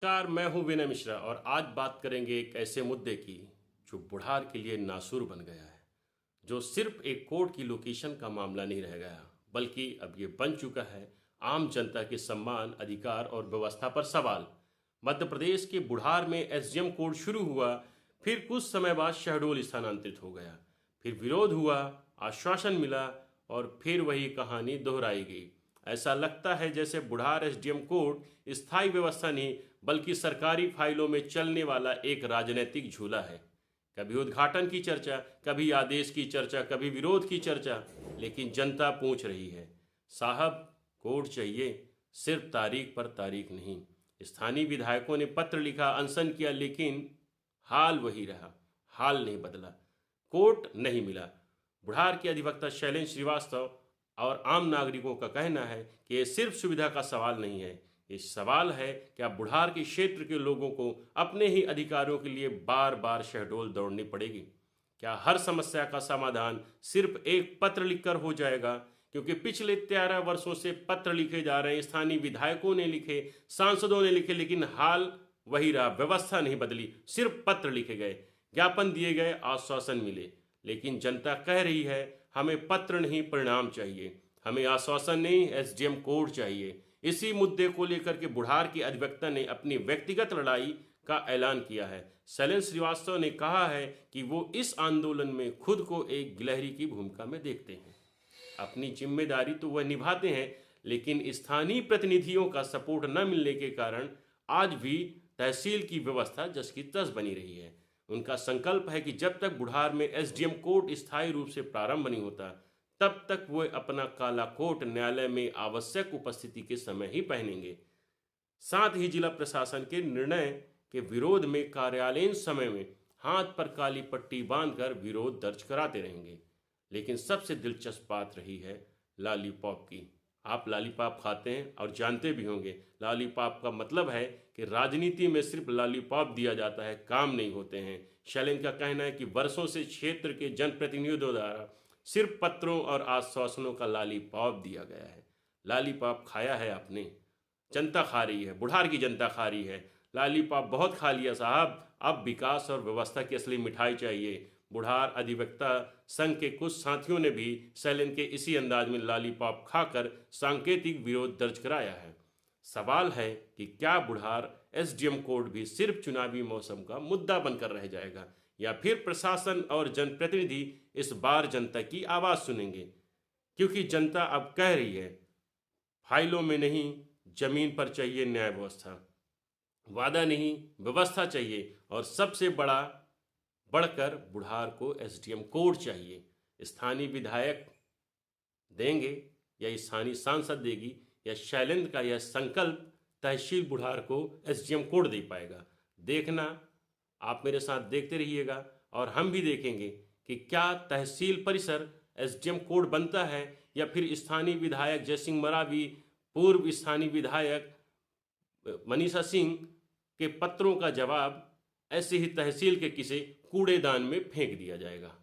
नमस्कार, मैं हूं विनय मिश्रा और आज बात करेंगे एक ऐसे मुद्दे की जो बुढ़ार के लिए नासूर बन गया है। जो सिर्फ एक कोर्ट की लोकेशन का मामला नहीं रह गया, बल्कि अब ये बन चुका है आम जनता के सम्मान, अधिकार और व्यवस्था पर सवाल। मध्य प्रदेश के बुढ़ार में एसडीएम कोर्ट शुरू हुआ, फिर कुछ समय बाद शहडोल स्थानांतरित हो गया, फिर विरोध हुआ, आश्वासन मिला और फिर वही कहानी दोहराई गई। ऐसा लगता है जैसे बुढ़ार एसडीएम कोर्ट स्थायी व्यवस्था नहीं, बल्कि सरकारी फाइलों में चलने वाला एक राजनीतिक झूला है। कभी उद्घाटन की चर्चा, कभी आदेश की चर्चा, कभी विरोध की चर्चा, लेकिन जनता पूछ रही है, साहब कोर्ट चाहिए, सिर्फ तारीख पर तारीख नहीं। स्थानीय विधायकों ने पत्र लिखा, अनशन किया, लेकिन हाल वही रहा, हाल नहीं बदला, कोर्ट नहीं मिला। बुढ़ार के अधिवक्ता शैलेंद्र श्रीवास्तव और आम नागरिकों का कहना है कि ये सिर्फ सुविधा का सवाल नहीं है, ये सवाल है कि अब बुढ़ार के क्षेत्र के लोगों को अपने ही अधिकारों के लिए बार बार शहडोल दौड़नी पड़ेगी। क्या हर समस्या का समाधान सिर्फ एक पत्र लिखकर हो जाएगा? क्योंकि पिछले 13 वर्षों से पत्र लिखे जा रहे हैं, स्थानीय विधायकों ने लिखे, सांसदों ने लिखे, लेकिन हाल वही रहा, व्यवस्था नहीं बदली, सिर्फ पत्र लिखे गए, ज्ञापन दिए गए, आश्वासन मिले। लेकिन जनता कह रही है, हमें पत्र नहीं परिणाम चाहिए, हमें आश्वासन नहीं एसडीएम कोर्ट चाहिए। इसी मुद्दे को लेकर के बुढ़ार के अधिवक्ता ने अपनी व्यक्तिगत लड़ाई का ऐलान किया है। शैलेंद्र श्रीवास्तव ने कहा है कि वो इस आंदोलन में खुद को एक गिलहरी की भूमिका में देखते हैं। अपनी जिम्मेदारी तो वह निभाते हैं, लेकिन स्थानीय प्रतिनिधियों का सपोर्ट न मिलने के कारण आज भी तहसील की व्यवस्था जस की तस बनी रही है। उनका संकल्प है कि जब तक बुढ़ार में एसडीएम कोर्ट स्थायी रूप से प्रारंभ नहीं होता, तब तक वो अपना काला कोट न्यायालय में आवश्यक उपस्थिति के समय ही पहनेंगे। साथ ही जिला प्रशासन के निर्णय के विरोध में कार्यालयीन समय में हाथ पर काली पट्टी बांधकर विरोध दर्ज कराते रहेंगे। लेकिन सबसे दिलचस्प बात रही है लॉलीपॉप की। आप लॉलीपॉप खाते हैं और जानते भी होंगे, लॉलीपॉप का मतलब है कि राजनीति में सिर्फ लॉलीपॉप दिया जाता है, काम नहीं होते हैं। शैलेंद्र का कहना है कि वर्षों से क्षेत्र के जनप्रतिनिधियों द्वारा सिर्फ पत्रों और आश्वासनों का लॉलीपॉप दिया गया है। लॉलीपॉप खाया है आपने? जनता खा रही है, बुढ़ार की जनता खा रही है। लॉलीपॉप बहुत खा लिया साहब, अब विकास और व्यवस्था की असली मिठाई चाहिए। बुढ़ार अधिवक्ता संघ के कुछ साथियों ने भी शैलेंद्र के इसी अंदाज में लॉलीपॉप खाकर सांकेतिक विरोध दर्ज कराया है। सवाल है कि क्या बुढ़ार एसडीएम कोर्ट भी सिर्फ चुनावी मौसम का मुद्दा बनकर रह जाएगा, या फिर प्रशासन और जनप्रतिनिधि इस बार जनता की आवाज़ सुनेंगे? क्योंकि जनता अब कह रही है, फाइलों में नहीं, जमीन पर चाहिए न्याय व्यवस्था, वादा नहीं व्यवस्था चाहिए, और सबसे बड़ा बढ़कर बुढ़ार को एसडीएम कोर्ट चाहिए। स्थानीय विधायक देंगे या स्थानीय सांसद देगी, या शैलेंद्र का यह संकल्प तहसील बुढ़ार को एसडीएम कोर्ट दे पाएगा? देखना, आप मेरे साथ देखते रहिएगा और हम भी देखेंगे कि क्या तहसील परिसर एसडीएम कोर्ट बनता है, या फिर स्थानीय विधायक जयसिंह मरावी, पूर्व स्थानीय विधायक मनीषा सिंह के पत्रों का जवाब ऐसे ही तहसील के किसी कूड़ेदान में फेंक दिया जाएगा।